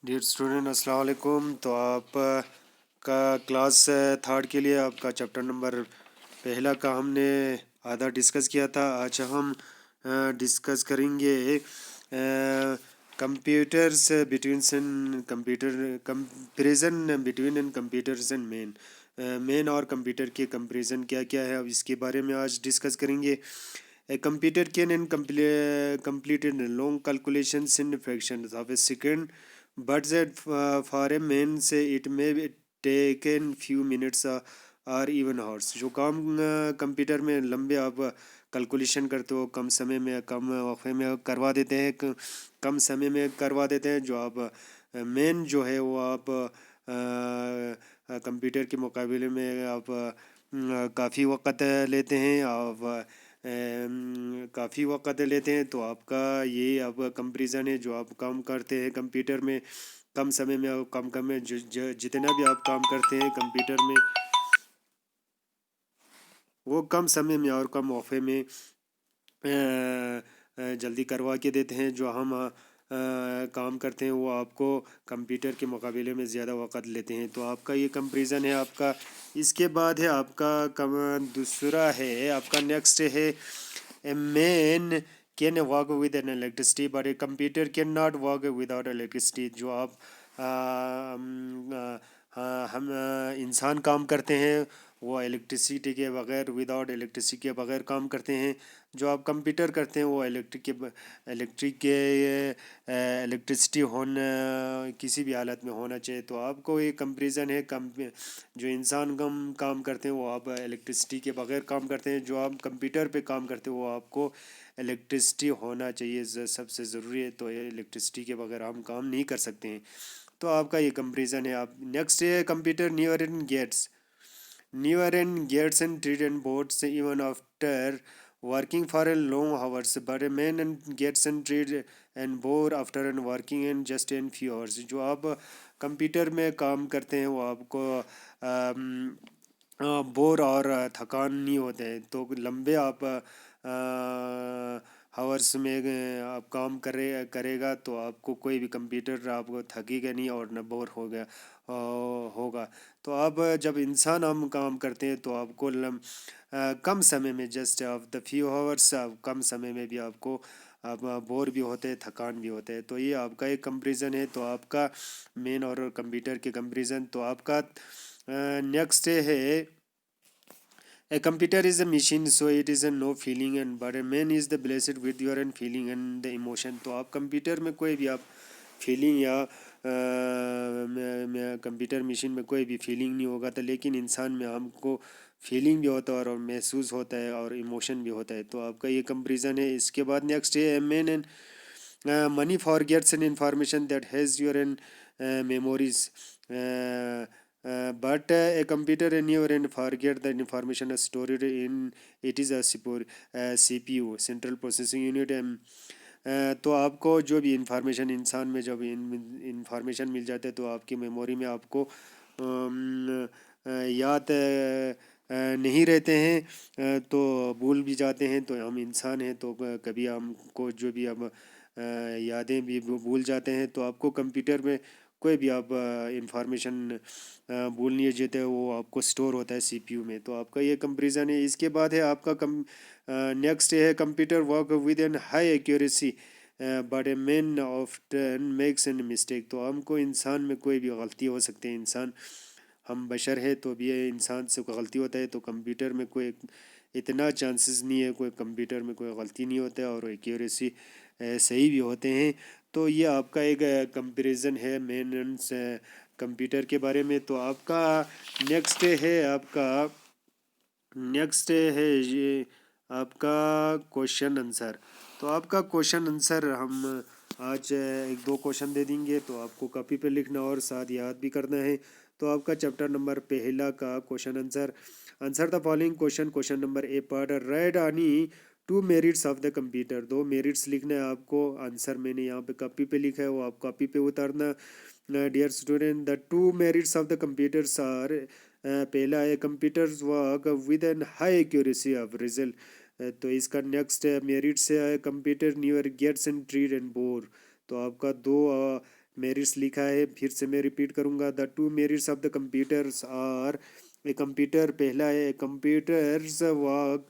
Dear student अस्सलाम वालेकुम। तो आप का क्लास थर्ड के लिए आपका चैप्टर नंबर पहला का हमने आधा डिस्कस किया था। आज हम डिस्कस करेंगे computers between and computer comparison between and computers and main और कंप्यूटर के कंपेरिजन क्या क्या है, अब इसके बारे में आज डिस्कस करेंगे। A computer can complete long calculations in fractions of a second, but that for a man say it may be taken few minutes और इवन हॉर्स। जो काम कंप्यूटर में लंबे आप कैलकुलेशन करते हो कम समय में कम वक़्त में करवा देते हैं, कम समय में करवा देते हैं। जो आप मेन जो है वो आप कंप्यूटर के मुकाबले में आप काफ़ी वक़्त लेते हैं। आप काफ़ी वक़्त लेते हैं। तो आपका ये अब कंपैरिजन है। जो आप काम करते हैं कंप्यूटर में कम समय में और कम कम में जितना भी आप काम करते हैं कंप्यूटर में वो कम समय में और कम वक़्त में जल्दी करवा के देते हैं। जो हम काम करते हैं वो आपको कंप्यूटर के मुकाबले में ज़्यादा वक़्त लेते हैं। तो आपका ये कंपैरिजन है आपका। इसके बाद है आपका दूसरा है आपका नेक्स्ट है a man can work with N electricity but a computer can not work without electricity. जो आप हम इंसान काम करते हैं वो इलेक्ट्रिसिटी के बगैर विदाउट इलेक्ट्रिसिटी के बगैर काम करते हैं। जो आप कंप्यूटर करते हैं वो इलेक्ट्रिक के इलेक्ट्रिसिटी होना किसी भी हालत में होना चाहिए। तो आपको ये कंपैरिजन है कम जो इंसान कम काम करते हैं वो आप इलेक्ट्रिसिटी के बगैर काम करते हैं। जो आप कंप्यूटर पे काम करते हैं वो आपको इलेक्ट्रिसिटी होना चाहिए, सबसे ज़रूरी है। तो ये इलेक्ट्रिसिटी के बगैर हम काम नहीं कर सकते हैं। तो आपका ये कंपैरिजन है। आप नेक्स्ट है computer newer and gets and treat and boards even after working for a long hours, but a man and gets and treat and bore after and working in just in few hours। जो आप computer में काम करते हैं वो आपको bore और थकान नहीं होते हैं। तो लंबे आप हावर्स में आप काम करेगा तो आपको कोई भी कंप्यूटर आपको थकेगा नहीं और न बोर होगा। तो अब जब इंसान हम काम करते हैं तो आपको कम समय में just of the few hours कम समय में भी आपको आप बोर भी होते हैं थकान भी होते हैं। तो ये आपका एक कंपैरिजन है। तो आपका मेन और कंप्यूटर के कंपैरिजन। तो आपका नेक्स्ट है a computer is a machine so it is a no feeling and but a man is the blessed with your and feeling and the emotion। तो आप कंप्यूटर में कोई भी आप फीलिंग या कंप्यूटर मशीन में कोई भी फीलिंग नहीं होगा तो लेकिन इंसान में हमको फीलिंग भी होता है और महसूस होता है और इमोशन भी होता है। तो आपका ये कंपैरिजन है। इसके बाद नेक्स्ट है man and money forgets an information that has your memories, but a computer anywhere and forget the information stored in it is a CPU central processing unit। तो आपको जो भी इंफॉर्मेशन इंसान में जब इंफॉर्मेशन मिल जाता है तो आपकी मेमोरी में आपको याद नहीं रहते हैं, तो भूल भी जाते हैं। तो हम इंसान हैं तो कभी हमको जो भी हम यादें भी भूल जाते हैं। तो आपको कंप्यूटर में कोई भी आप इंफॉर्मेशन भूल नहीं जाते वो आपको स्टोर होता है सीपीयू में। तो आपका ये कंपैरिजन है। इसके बाद है आपका नेक्स्ट है computer work with an high accuracy but a man often makes an mistake. तो हमको इंसान में कोई भी गलती हो सकती है। इंसान हम बशर है तो भी ये इंसान से कोई गलती होता है। तो कंप्यूटर में कोई इतना चांसेस नहीं है, कोई कंप्यूटर में कोई गलती नहीं होता है और एक्यूरेसी सही भी होते हैं। तो ये आपका एक कंपैरिजन है मेंस कंप्यूटर के बारे में। तो आपका नेक्स्ट है ये आपका क्वेश्चन आंसर। तो आपका क्वेश्चन आंसर हम आज एक दो क्वेश्चन दे देंगे तो आपको कॉपी पे लिखना और साथ याद भी करना है। तो आपका चैप्टर नंबर पहला का question answer answer the following question. Question number A पर write any two merits of the computer. दो मेरिट्स लिखना है आपको। आंसर मैंने यहाँ पे कॉपी पे लिखा है वो आप कॉपी पे उतारना। Dear student the two merits of the computers are पहला है computers work with an high accuracy of result. तो इसका नेक्स्ट मेरिट से है computer never gets and tired and bore. तो आपका दो मेरिट्स लिखा है, फिर से मैं रिपीट करूँगा। The two merits of the computers are, a computer पहला है, computers work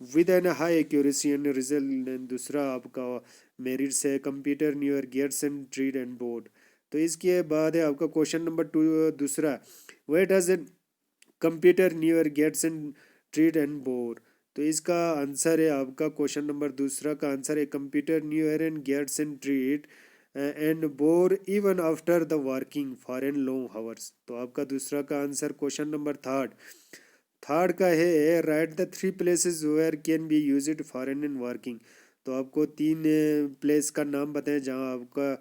with an high accuracy and result, दूसरा आपका मेरिट्स है computer never gets and tired and bored. तो इसके बाद है आपका क्वेश्चन नंबर टू, दूसरा, where does an computer never gets and tired and bored. तो इसका आंसर है आपका क्वेश्चन नंबर दूसरा का आंसर है computer never and gets and tired and bore even after the working for an long hours. तो आपका दूसरा का answer question number third, third का है write the three places where can be used foreign in working. तो आपको तीन place का नाम बताएं जहां आपका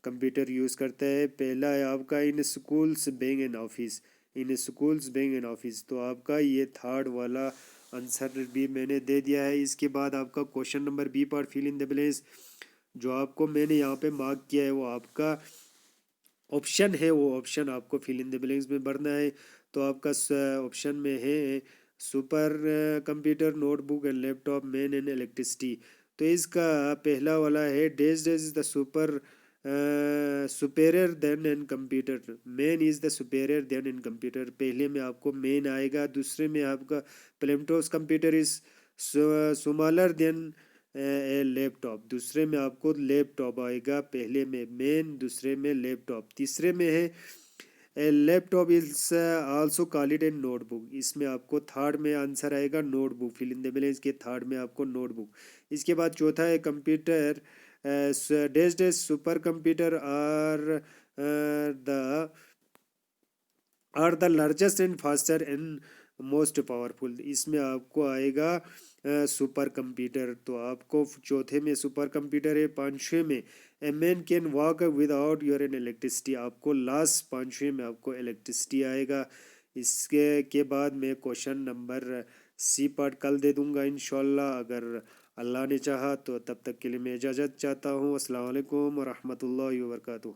कंप्यूटर यूज़ करता है। पहला है आपका इन schools bank and office, in schools bank and office. तो आपका ये थर्ड वाला आंसर भी मैंने दे दिया है। इसके बाद आपका question number B part, fill in the blanks, जो आपको मैंने यहाँ पे मार्क किया है वो आपका ऑप्शन है, वो ऑप्शन आपको फिल इन द ब्लैंक्स में भरना है। तो आपका ऑप्शन में है super computer notebook and laptop man and electricity. तो इसका पहला वाला है dash is the super superior than an computer, man is the superior than in computer. पहले में आपको मैन आएगा, दूसरे में आपका प्लेमटोस computer is smaller than a laptop, दूसरे में आपको लैपटॉप आएगा, पहले में मेन, दूसरे में लैपटॉप, तीसरे में है a laptop is also called it a notebook. इसमें आपको थर्ड में आंसर आएगा notebook, fill in the blanks के थर्ड में आपको नोटबुक। इसके बाद चौथा है computer dash dash super computer they are the largest and faster and most powerful. इसमें आपको आएगा सुपर कंप्यूटर। तो आपको चौथे में सुपर कंप्यूटर है, पांचवें में a man can walk without your N electricity, आपको लास्ट पांचवें में आपको इलेक्ट्रिसिटी आएगा। इसके के बाद मैं क्वेश्चन नंबर सी पार्ट कल दे दूंगा इंशाल्लाह, अगर अल्लाह ने चाहा तो। तब तक के लिए मैं इजाज़त चाहता हूँ। अस्सलाम वालेकुम व रहमतुल्लाहि व बरकातुहू।